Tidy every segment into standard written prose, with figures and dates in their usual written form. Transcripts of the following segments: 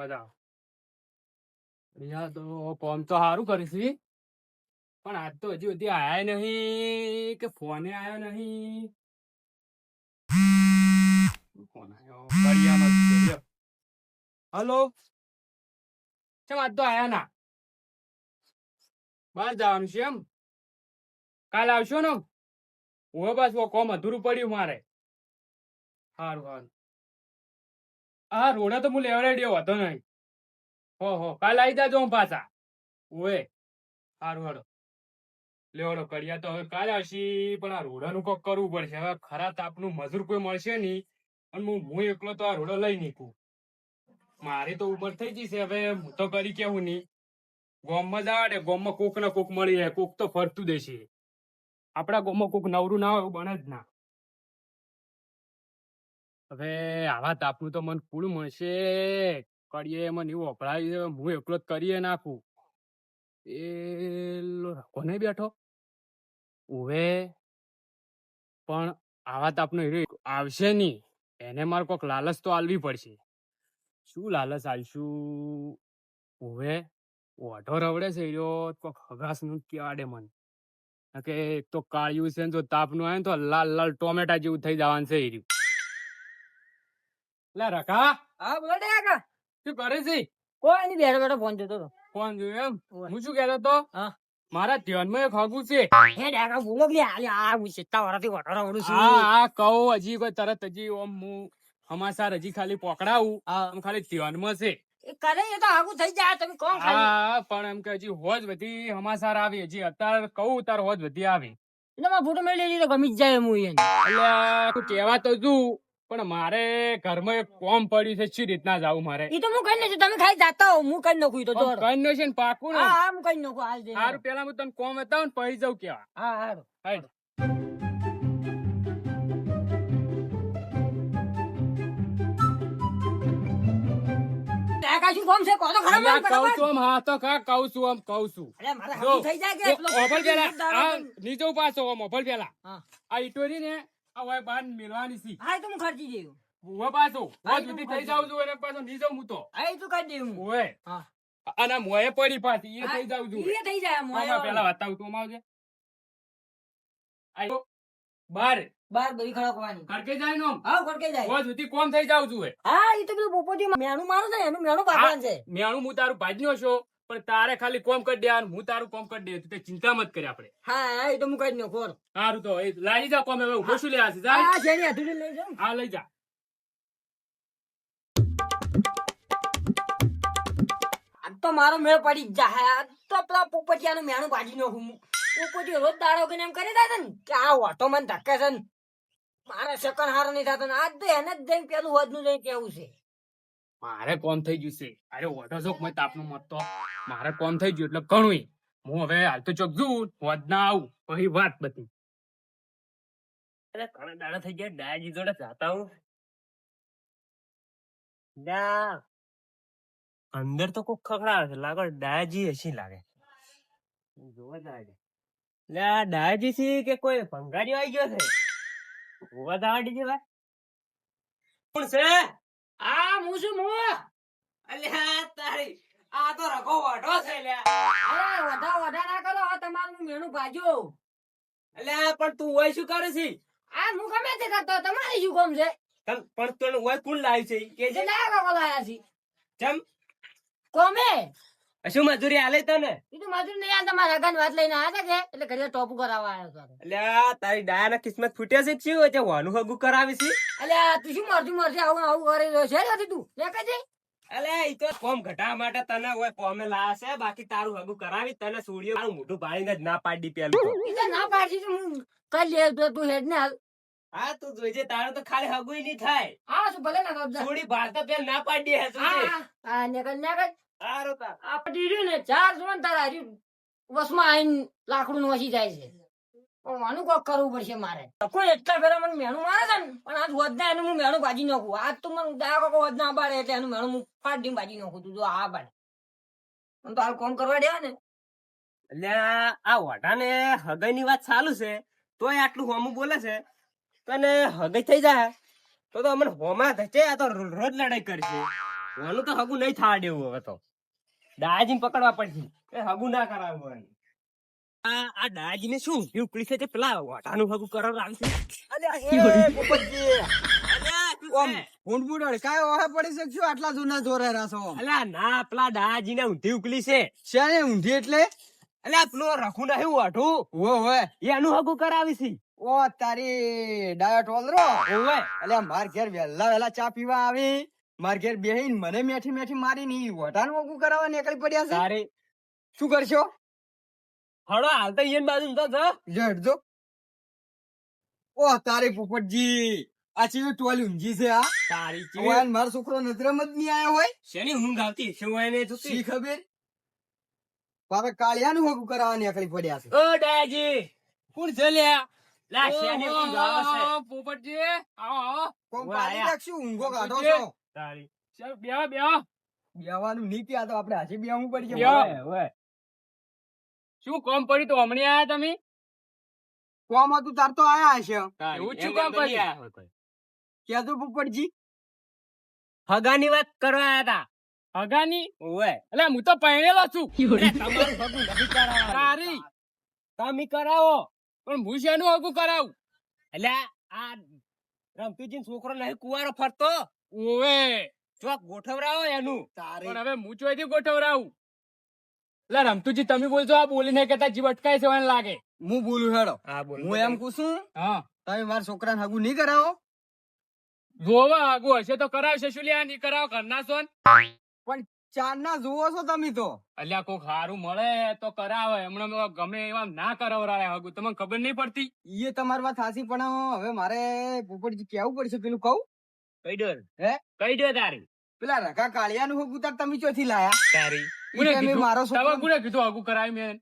બધા તો કોમ તો સારું કરીશ, પણ આજ તો હજી સુધી આયા નહીં કે ફોને આયો નહીં. ફોન આયો કરિયાનો જ છે, લ્યો. હલો, કેમ આજ તો આયા ના? બહાર જવાનું છે એમ? કાલે આવશો ને? હું બસ કોમ અધૂરું પડ્યું મારે. સારું સારું. હા, રોડા તો હું લેવડાવી હતો નહીં. હો કાલે આવી જાજો પાછા. ઓએ સારું હાલો. લેવડો કડિયા તો હવે કાલે આવશે, પણ આ રોડાનું કોક કરવું પડશે. હવે ખરા તાપનું મજૂર કોઈ મળશે નહીં, અને હું એકલો તો આ રોડો લઈ નીકળું. મારી તો ઉંમર થઈ ગઈ છે, હવે હું તો કરી કેવું નહીં. ગોમમાં જાડે ગોમમાં કોક ને કોક મળી જાય, કોક તો ફરતું દેશે. આપડા ગોમમાં કોક નવરું ના હોય એવું બને જ ના. હવે આવા તાપનું તો મને પૂરું મળશે. કરીએ મને એવું અપડાયું, હું એકલો જ કરીએ નાખું. એ કોને બેઠો ઓવે, પણ આવા તાપનો હીરો આવશે નહીં. એને મારે કોઈક લાલચ તો આલવી પડશે. શું લાલચ આલશું? ઓવે ઓઢો રવડે છે હીરો, કોઈક હગાસ નું કહેવાડે મને કે એક તો કાળિયું છે ને, જો તાપનું આવે ને તો લાલ લાલ ટોમેટા જેવું થઈ જવાનું છે હીરું. લે રખા. હા બોલો કાકા. શું કરે છે? કોઈ નહીં, બેઠો બેઠો ફોન જોતો હતો. ફોન જોયું એમ? હું શું કહેતો તો, મારા ધ્યાનમાં એક હગું છે. હે ડાકા બોલો કે આ હું સિત્તા વરાથી વટારા વડું છું. હા કહું હજી કોઈ તરત હજી ઓમ હું હમાસાર હજી ખાલી પકડાવું, આમ ખાલી ધ્યાનમાં છે. એ કરે એ તો આગું થઈ જાય, તમે કોણ ખાલી. હા પણ એમ કે હજી હોજ બધી હમાસાર આવી, હજી અત્યારે કહું તાર હોજ બધી આવી. એટલે મારા ફોટો મેળવી લીધો, ગમી જ જાય હું એને. એટલે તું કહેવા તો જુ, પણ મારે ઘરમાં એક કોમ પડ્યું છે, શી રીતના જાવું મારે? એ તો હું કઈ નથી, તમે ખાઈ જાતા હો, હું કઈ નાખું તો જોડો. કઈ નો છે ને પાકું ને? હા હું કઈ નાખું હાલ જઈને. સારું, પેલા હું તને કોમ બતાવું ને પછી જાઉં કેવા. હા હારું. હાઈડ. ડાકા શું કોમ છે, કહો તો ખરા મને કહું બરાબર. છું આમ, હા તો કહું છું આમ કહું છું. અરે મારે જો, હારું થઈ જાય કે એટલો ઓભળ પેલા દાડો આ તો- નીચે પાછો આમ ઓભળ પેલા હા આ ઈટોરી ને આ હોય બાર મેલવાની સી. હા એ તો હું ખર્ચી દઉં. ઉભો પાછો હા, હોજ બધી થઈ જાવ છું, એને પાછો નીચે હું તો હા એ તો કરી દઉં હું. ઓય હા અને મોએ પડી પાછી એ થઈ જાવ છું. એ થઈ જાય મોય આમાં પેલા બતાવું તું આવજે. આયો બાર બાર દોઈ ખડકવાની. કરકે જાય નો હા ખડકે જાય. હોજ બધી કોમ થઈ જાવ છું. હા એ તો પેલું પોપોટી મેણું મારું ને એનું મેણું પાડવાનું છે. મેણું હું તારું ભાજ્યો છો, પણ તારે ખાલી કોમ કરી દેવાનું, હું તારું કોમ કરી દે. તું તે ચિંતા મત કરે આપણે. હા એ તો હું કરી નાખું. સારું તો એ લાવી જા કોમ. હવે ઉભો શું લેવા છે? જા. હા જેની અધૂરી લઈ જાઉં. હા લઈ જા. આજ તો મારો મેળ પડી જ જાય. આજ તો પેલા પોપટિયાનું મેણું ભાજી નાખું હું. પોપટીઓ રોજ દાડો કે એમ કરી દે ને કે આ ઓટો મને ધક્કે છે ને મારે સેકન્ડ હારો નહીં થતો ને આજ તો એને જ જઈને પેલું વધનું જઈને કેવું છે. મારે કોમ થઈ ગયું છે. અરે ઓઢો છો મેં તાપનું મત તો મારે કોમ થઈ ગયું એટલે ઘણું. હું હવે હાલ તો ચોક જઉં, હોદ ના આવું પછી વાત બધી. અરે ઘણા દાડા થઈ ગયા, ડાયાજી જોડે જાતા હું. ના અંદર તો કોક ખખડાવે છે, લાગે ડાયાજી હસી લાગે. જોવા જાય લે આ ડાયાજી સી કે કોઈ ભંગારીઓ આવી ગયો છે? જોવા જવા દીધી ભાઈ. કોણ છે? આ હું શું હું અલ્યા તારી આ તો રઘો વાઢો છે લ્યા. અરે વધા ના કરો આ તમારું મેણું ભાજો. અલ્યા પણ તું ઓય શું કરે છે? આ હું ગમે તે કરતો તમારે શું કામ છે? પણ તને ઓય કોણ લાવી છે કે જે લાયા કાકો લાયા છે જેમ કોમે. શું મજૂરી આલે તને? એ તો મજૂર નહીં આ તમારા આગળ વાત લઈને આવ્યા હતા કે એટલે ઘરે ટોપ કરાવવા આવ્યો હતો. અલ્યા તારી ડાયાના કિસ્મત ફૂટ્યા છે શું છે? વાનું હગું કરાવી છે? અલ્યા તું શું મરજી આવું કરી રહ્યો છે નથી તું દેખે છે. અલ્યા ઈ તો કોમ ઘટાવા માટે તને ઓય કોમે લાયા છે, બાકી તારું હગું કરાવી તને સોડિયો તારું મોઢું ભાળીને જ ના પાડી પેલું તો. એ તો ના પાડતી તો હું કરી લે તો તું હેડ ને હાલ. હા તું જોઈજે તારું તો ખાલી હગું નહીં થાય, હા શું ભલે ના કબજા. સોડી ભાળતા પેલ ના પાડી હે જોઈજે. હા નેકળ સારું તાર. આપડી રહ્યું ને ચાર જોડે ને તારા હરી વસમાં આવીને લાકડું વસી જાય છે. પણ આનું કોક કરવું પડશે મારે. કોઈ એટલા ફેરા મને મેણું મારે છે ને પણ આજ વધના એનું હું મેણું ભાજી નાખું. આજ તો મને દયા કાકો વધના બાળે એટલે એનું મેણું હું ફાડીને ભાજી નાખું. તું જો આ બાળે મને તો હાલ કોમ કરવા દેવા ને. અલ્યા આ વઢાને હગાઈની વાત ચાલુ છે તોય આટલું હોમું બોલે છે. તને હગાઈ થઈ જાય તો અમને હોમાં ધચે આ તો રોજ લડાઈ કરશે. ઓનું તો હગું નહીં થવા દેવું હવે તો દાજીને પકડવા પડશે એ હગું ના કરાવવું હોય. આ દાજીને શું ઉકળી છે તે પેલા વાટાનું હગું કરાવવા આવશે. અલ્યા, એ પોપટજી. અલ્યા, શું ઓમ છે? ભૂંડભૂંડ હડકાયો વાહે પડી શકશું આટલા જૂના જોરે રાસો અલ્યા, ના, પેલા દાજીને ઊંધી ઉકળી છે. શેને ઊંધી એટલે અલ્યા, પેલો રખું નહીં વાઢું ઓ હોય એનું હગું કરાવી છે. ઓ તારી ડાયો ટોલરો ઓવે. અલ્યા માર ઘેર વહેલા ચા પીવા આવી માર ઘેર બેહીન મને મેઠી મેઠી મારીને ઈ વટાનું ઓગું કરાવવા નીકળી પડ્યા છે તારે શું કરશો હળો હાલ તો ઈયન બાજુ તો જ. જડજો ઓ તારે પોપટજી આ ચીવી ટોલી ઊંઘી છે આ તારી ચીવી. ઓય મારો છોકરો નજરમ જ નહીં આયો હોય શેની ઊંઘ આવતી છે હું એને જોતી. શી ખબર પાવે કાળિયાનું ઓગું કરાવવા નીકળી પડ્યા છે ઓ દાજી કોણ છે લ્યા? લા શેની ઊંઘ આવે છે. ઓહો, પોપટજી આવો આવો. કોમ ઓય પાડી આયા. નાખશું ઊંઘો કાઢો પોપટજી. છો તારી ચાલ બેહો બેહો. બેવાનું નહીં ત્યાં તો આપણે હાજી બેહવું પડશે યો. ઓવે, ઓવે. શું કોમ પડ્યું તો હમણાં આયા તમે? કોમ હતું તાર તો આયા હશે તારી. એવું જ શું એમ કામ એમ તો નહીં કર્યું? આયા હોય કોઈ. ક્યાં તો પોપટજી હગાની વાત કરવા આયા હતા. હગાની? ઓવે. એટલે હું તો પહેણેલો છું. અરે, તમારું હગું નથી કરાવવાનું. તારી. તમે કરાવો. પણ હું શેનું હગું કરાવું? એટલે આ રમતુજી છોકરો નહીં કુવારો ફરતો ઓવે. ચોક ગોઠવરાવો એનું. પણ હવે હું ચોયથી ગોઠવરાવું. એટલે રમતુજી તમે બોલજો આ બોલીને કહેતા જીવ અટકાય છે મને લાગે. હું બોલું હેડો હા, બોલ. હું એમ કહું છું હા. તમે મારા છોકરાને હગું નહીં કરાવો જોવા આગુ હશે તો કરાવશે શું લ્યા નહીં કરાવ ઘરના સોન. ચાર ના જુઓ છો તમે તો અલ્યા કોક હારું મળે તો કરાવે હમણાં ગમે એવા ના કરાવરાય હગું તમને ખબર નહીં પડતી. એ તમારી વાત સાચી પણ હવે મારે પોપટજી કેવું પડશે પેલું કહું કહી દો. હે? કહી દો તારી. પેલા રકા કાળિયાનું હગું તાર તમે ચોથી લાયા તારી. કોને ઈ તમે કીધું? મારો તમે છોકરો કોને કીધું હગું કરાવી મેં?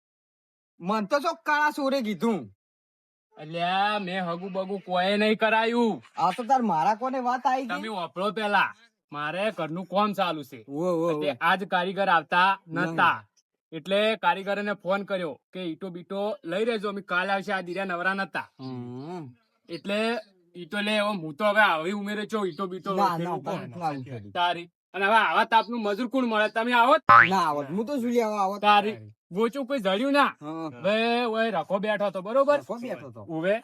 મન તો ચોક કાળા સોરે કીધું અલ્યા મેં હગું બગું કોઈ નહીં કરાયું. આ તો તાર મારા કોને વાત આવી તમે ગઈ વાપરો પેલા મારે ઘરનું કામ ચાલુ છે. ઓ ઓ એટલે આજ કારીગર આવતા નતા એટલે કારીગરને ફોન કર્યો કે ઈટો બીટો લઈ રહેજો અમે કાલે આવશે આ દીરા નવરા નતા એટલે ઈટો લે હવે હું તો હવે આવી ઉમેરે છો ઈટો બીટો ના ફેરવું ના કોણ? ના ઉઠેલી. તારી અને હવે આવા તાપનું મજૂર કોણ મળે તમે આવો જ? ના આવત હું તો શું લેવા આવત તારી ગોચું કોઈ જડ્યું ના હા. હવે ઓય રખો બેઠો તો બરોબર કોણ બેઠો તો ઉવે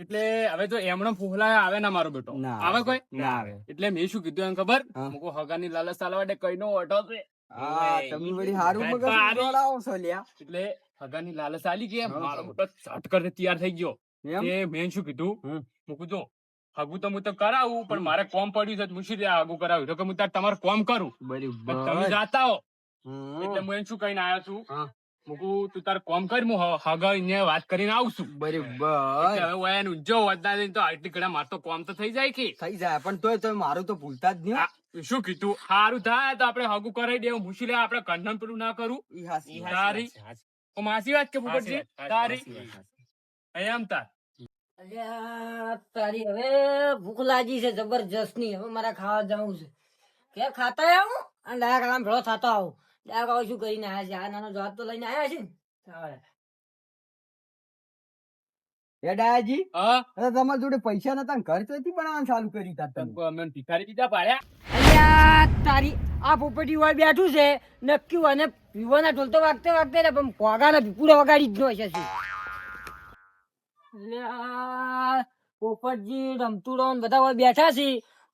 એટલે હવે જો એમણે ફૂફલા આવે ના મારો બેટો ના આવે કોઈ ના આવે એટલે મેં શું કીધું એમ ખબર હા. મુકો હગાની લાલચ ચાલવા દે કઈ નો ઓટો છે હા તમે વળી હારું મગજ તારી. દોડાવો છો લ્યા એટલે હગાની લાલચ આલી કે મારો બેટો ચટ કરે તૈયાર થઈ ગયો એમ એ મેં શું કીધું હમ. મૂકું જો હગું તો હું તો કરાવું પણ મારે કોમ પડ્યું છે તો હું શું હગું કરાવ્યું તો કે હું તાર તમારે કોમ કરું પણ તમે બરાબર જાતા હો હમ. એટલે હું એને શું કહીને આવ્યો છું હા. મૂકું તું તાર કોમ કર હું હગા અહીંયા વાત કરીને આવશું એટલે બરાબર હવે ઓય એને ઊંઝો વધતા જઈને તો આટલી ઘડા માર તો કોમ તો થઈ જાય કે થઈ જાય પણ તોય તમે મારું તો ભૂલતા જ નહીં હો. આ શું કીધું હારું થાય તો આપણે હગું કરાવી દેવું મુશી લે આપણે કંઠન પેલું ના કરું ઈ હાચી વાત. તારી ઓ માસી વાત કે ભૂપતજી તારી એમ તાર અલ્યા તારી હવે ભૂખ લાગી છે જબરજસ્ત ની હવે મારે ખાવા જવું છે કે ખાતા આવું અને ડાયા કાળા ભેળો થતો આવું ડાયા કાળો શું કરીને આવ્યા છે આ નાનો જવાબ તો લઈને આવ્યા છે ને ચાલે. એ ડાયાજી હા અરે તમારા જોડે પૈસા નતા ને ઘર ચોથી બનાવવાનું ચાલુ કરી તા તમે અમે ભિખારી દીધા પાડ્યા અલ્યા તારી આ પોપટી હોય બેઠું છે નક્કી અને પીવાના ઢોલતો વાગતે વાગતે ને પણ પોગાના પૂરા વગાડી જ નો છે શું અલ્યા પોપટજી રમતુડો ને બધા હોય બેઠા છે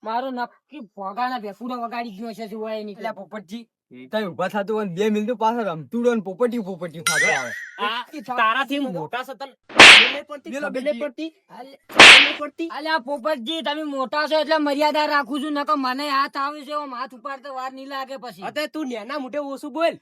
મારું નક્કી પોગાના ભેફુડા વગાડી જ નો છે શું હોય એની એટલે પોપટજી તમે ઉભા થતું હોય ને 2 મિનિટ પાછળ રમતુડો ને પોપટી થતો આવે તારાથી મોટા સતન ખબર નહીં પડતી. અલ્યા પોપટજી તમે મોટા છો એટલે મર્યાદા રાખું છું નકર મને હાથ આવે છે આમ હાથ ઉપાડતો વાર નહીં લાગે પછી અતે તું નેના મોઢે ઓછું બોલ.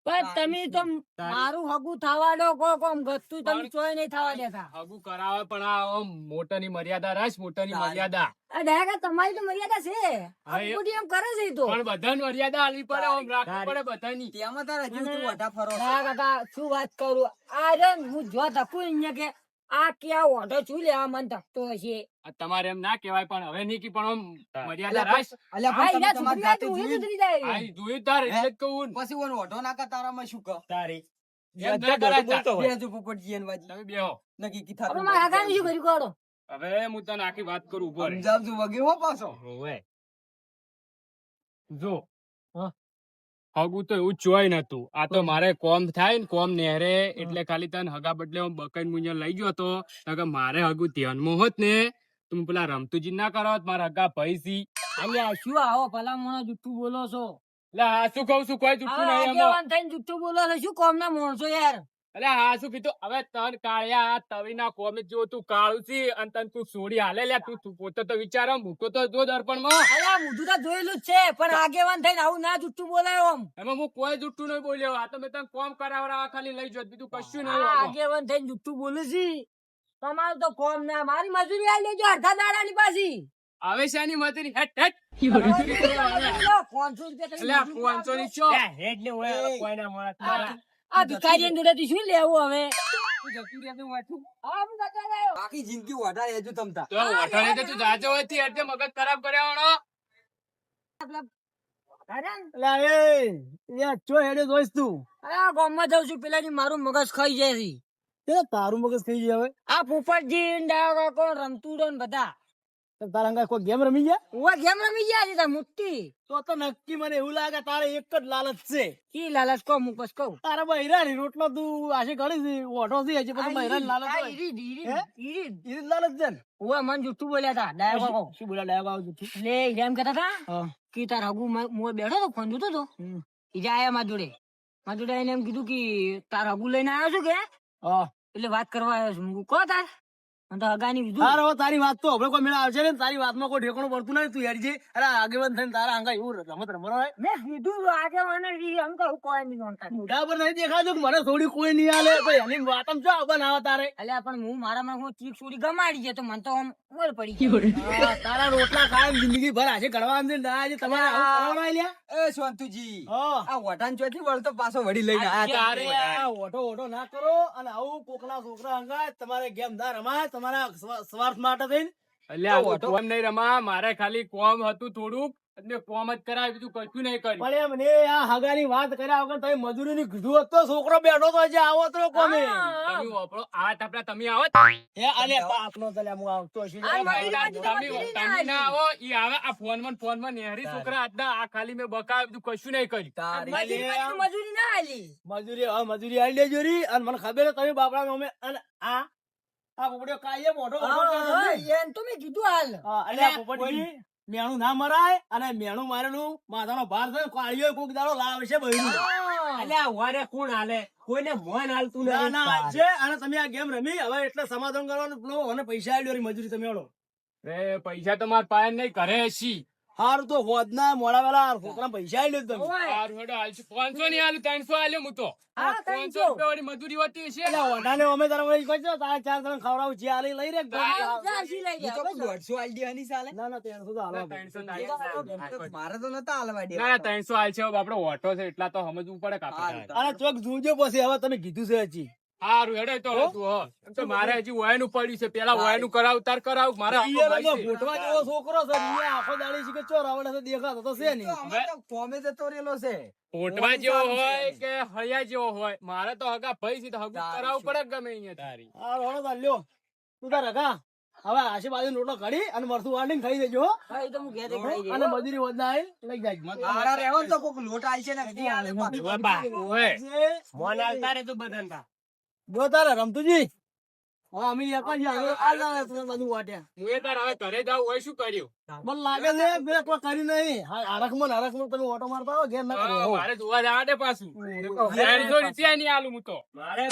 પણ તમે તો મારું હગું થવા દો કો કોમ ગતું તમે ચોય નહીં થવા દેતા હગું કરાવે પણ આ મોટાની મર્યાદા રાખ મોટાની તારી. મર્યાદા આ ડાયકા તમારી તો મર્યાદા છે હા, એ- અંગૂઠી એમ કરે છે ઈ તો પણ બધાની મર્યાદા આલવી પડે આમ રાખવી પડે બધાની તેમાં તારા જીવ તું વઢા ફરો છો. ડાયા કાકા શું વાત કરું આ રે ને હું જો ધકું અહીંયા કે આ ક્યાં ઓઢો છું લે આ મન ધકતો હશે આ તમારે એમ ના કહેવાય પણ હવે નહીં કે પણ આમ મર્યાદા અલ્યા રાખ અલ્યા આ પણ એના તમે તમારી છોકરી જાતે તું જીવી. સુધરી જાય આ જોયું તાર એટલે જ કહું ને. પછી ઓનો ઓઢો નાખા તારામાં શું કહો તારી. એમ ના કરાય તાર. બેહજો પોપટજી એન વાજી. તમે બેહો નક્કી કી હવે થાતું મારા કાકાને શું કર્યું કોડો હવે હું તને આખી વાત કરું ઉભો રહે. સમજાવજો વગે હો પાછો ઓવે. જો હા. હગું તો એવું જ જોઈ નતું. આ તો મારે કોમ થાય ને કોમ નેહરે એટલે ખાલી તને હગા બદલે હું બકઈ મુંજર લઈ ગયો તો નકર મારે હગું ધ્યાનમાં હોત ને તું પેલા રમતુજી ના કરો મારા હગા ભાઈ સી. અલ્યા શું આવો ભલા મને જુઠ્ઠું બોલો છો એટલે હા શું કહું છું કોઈ જુઠ્ઠું હવે નહીં એમાં. આગેવાન થઈને જુઠ્ઠું બોલો છો શું કોમ ના માણસો યાર એટલે હા શું કીધું હવે તન કાળિયા તવીના કોમે જો તું કાળું છી અને તને તું સોડી હાલે લ્યા તું પોતે તો વિચાર મૂકો તો જો દર્પણમાં. અલ્યા મુઢું તો જોયેલું જ છે પણ આગેવાન થઈને આવું ના જુઠ્ઠું બોલાયો આમ એમાં હું કોઈ જુઠ્ઠું નહીં બોલ્યો. આ તો મેં તને કોમ કરાવડાવવા ખાલી લઈ જોત બીજું કશું આ નહીં. આગેવાન થઈને જુઠ્ઠું બોલે છે તમારું તો કોમ ના મારી મજૂરી આલી લેજો અડધા દાડાની પાછી હવે શાની મજૂરી હેટ હેટ. 500 રૂપિયા તમે અલ્યા મજૂરી 500 ની ચો. લે, હેડ ને ઓય હવે કોઈના મળે તારા. આ ભિખારીની જોડેથી શું લેવું હવે તું જતું રહેતું વાંચું. હા, હું જતો રહ્યો. આખી જિંદગી વધારે હેજુ તમતા. તો વઠાણે તો તું જાજો હોય થી એટલે મગજ ખરાબ કર્યા હોણો. અરે ચો હેડે જોઈશ તું આ ગામમાં જાઉં છું પેલાથી મારું મગજ ખાઈ જાય છે તારું મગજ થઈ જાય હવે આ પોપટજી ને ડાયો કાકો ને રમતુડો ને બધા તારા અંગા કોઈ ગેમ રમી ગયા ઓવા ગેમ રમી ગયા છે તાર મુટ્ટી તો નક્કી મને એવું લાગે તારે એક જ લાલચ છે કી લાલચ કહું હું કશ કહું તારા બૈરાની રોટલો તું આશે ગળી છે ઓઢો છે હજી પછી બૈરાની લાલચ આ હોય. ઈરીદ, ઈરીદ, હે? ઈરીદ. એ જ લાલચ છે ને ઓવા મને જુઠ્ઠું બોલ્યા તા ડાયો કાકો શું બોલ્યા ડાયા બાવ જુઠ્ઠું? એટલે એમ કહેતા તા હા. કે તાર હગુ મોય બેઠો તો ફોન જોતો તો હમ. ઈજા આયા મારા જોડે એને એમ કીધું કે તાર હગુ લઈને આવ્યો છું કે હા. એટલે વાત કરવા આવ્યો છું હું કહું, કહો તાર મને તો હગાની કીધું તારે હવે તારી વાત તો હવે કોઈ મેળા આવશે ને તારી વાતમાં કોઈ ઠેકાણું પડતું નહીં તું હેડજે અરે આગેવાન થઈને તારા આંગા એવું રમત રમવાનો હોય મેં કીધું આગે મને એમ કહું કોઈ નહીં જાણતા મોઢા પર નહીં દેખાતું કે મને થોડી કોઈ નહીં આલે તો એની વાતમ શું આવવા ના આવે તારે અલ્યા પણ હું મારામાં હું ચીક છોડી ગમાડી છે તો મને તો આમ ઓર પડી ગયો હા, તારા રોટલા ખાય જિંદગી ભર આજે ગળવા છે ને આજે તમારે આવું કરવાનું આલ્યા એ શાંતુજી હા આ વટાણ ચોથી વળતો પાછો વળી લઈને આયા તા. તારે આ ઓઢો ઓઢો ના કરો અને આવું કોકના છોકરા અંગા તમારે ગેમ ના રમાય તમારા સ્વાર્થ માટે થઈને અલ્યા આ તો કોમ નહીં રમા મારે ખાલી કોમ હતું થોડુંક એટલે કોમ જ કરાય બીજું કશું નહીં કર્યું. પણ એમ ને આ હગાની વાત કર્યા વગર તમે મજૂરી ની કીધું હોત તો છોકરો બેઠો તો હજી આવો તો કોમે તમે વાપરો આ તાપડા તમે આવો હે અલે પાપનો તલ્યા હું આવતો છું આ મજૂરી તમે ના આવો ઈ આવે આ ફોનમાં નેહરી છોકરા આજના આ ખાલી મેં બકાવ બીજું કશું નહીં કર્યું. મજૂરી ના આલી મજૂરી હા મજૂરી આલી લેજો રી અને મને ખબર છે તમે બાપડા અમે અને આ પોપડીઓ કાઈએ મોઢો મોઢો કરતો નથી. એમ તો મેં કીધું હાલ હા, અને આ પોપડી મેણું ના મરાય અને મેણું મારેલું માથાનો ભાર થાય કાળીઓ કોક દાડો લાવશે બહેરું અલ્યા વારે કોણ હાલે કોઈને મોન હાલતું ના ના છે અને તમે આ ગેમ રમી હવે એટલે સમાધાન કરવાનું પેલો અને પૈસા આલ્યો રી મજૂરી તમે આલો એ પૈસા તો મારા પાસે નહીં ઘરે હશી. હારું તો હોદના મોડા વેલા છોકરા પૈસા આલ્યો તમે હારું હેડો હાલશું. 500 નહીં હાલું 300 હાલ્યો હું તો. હા, 500 રૂપિયા વાળી મજૂરી હોતી હશે. એટલે ઓઢાને અમે તારા વળી કહી દો તારા ચાર જણ ખવડાવું જે આલી લઈ રે ચાલશી લઈ હું તો જાઓ, કોઈ 150 આલી દેવાની ચાલે. ના ના 300 તો હાલો 300 તો હાલશે. મારે તો નતા હાલવા દે. ના ના 300 હાલશે. હવે આપણો ઓટો છે એટલા તો સમજવું પડે કાપી. અને ચોક જોજો પછી હવે તમે કીધું છે હજી હારું હેડો તો હતું હો. એમ તો મારે હજી વયનું પડ્યું છે પેલા વયનું કરાવું તાર કરાવું મારે આખો ઈયર ભાઈ તો છે. ફૂટવા જેવો છોકરો છે ઈયર આખો દાડી છે કે ચોર આવડે છે દેખાતો તો છે તો નહીં અમે તો કોમે જતો રહેલો છે. પોટવા જેવો હોય કે હળિયા જેવો હોય મારે તો હગા ભાઈ છે તો હગું કરાવવું પડે કે ગમે અહીંયા તારી. હા રોડો તાર લ્યો તું તાર રખા હવે આશી બાજુ રોટલો કાઢી અને મરસું વાળીને ખાઈ દેજો હો. હા, એ તો હું ઘેરે ખાઈ જઈશ. અને મજૂરી વધના આઈ લઈ જાય હારા રહેવો ને તો કોક લોટ આલશે ને કદી આલે પાછું. ઓય બા, ઓય. મોન આલતા રે તું બધાને જો તારે રમતુજી હા અમે એકા જ આગળ તમે બધું વાટ્યા હું એ તાર હવે ઘરે જાઉં હોય શું કર્યું. મને લાગે છે બે કોઈ કરી નહીં હરખમાં તમે ઓટો મારતા હો ઘેર ના હા, કરો મારે જોવા જવા દે પાછું. 300 રૂપિયા નહીં આલું હું તો. મારે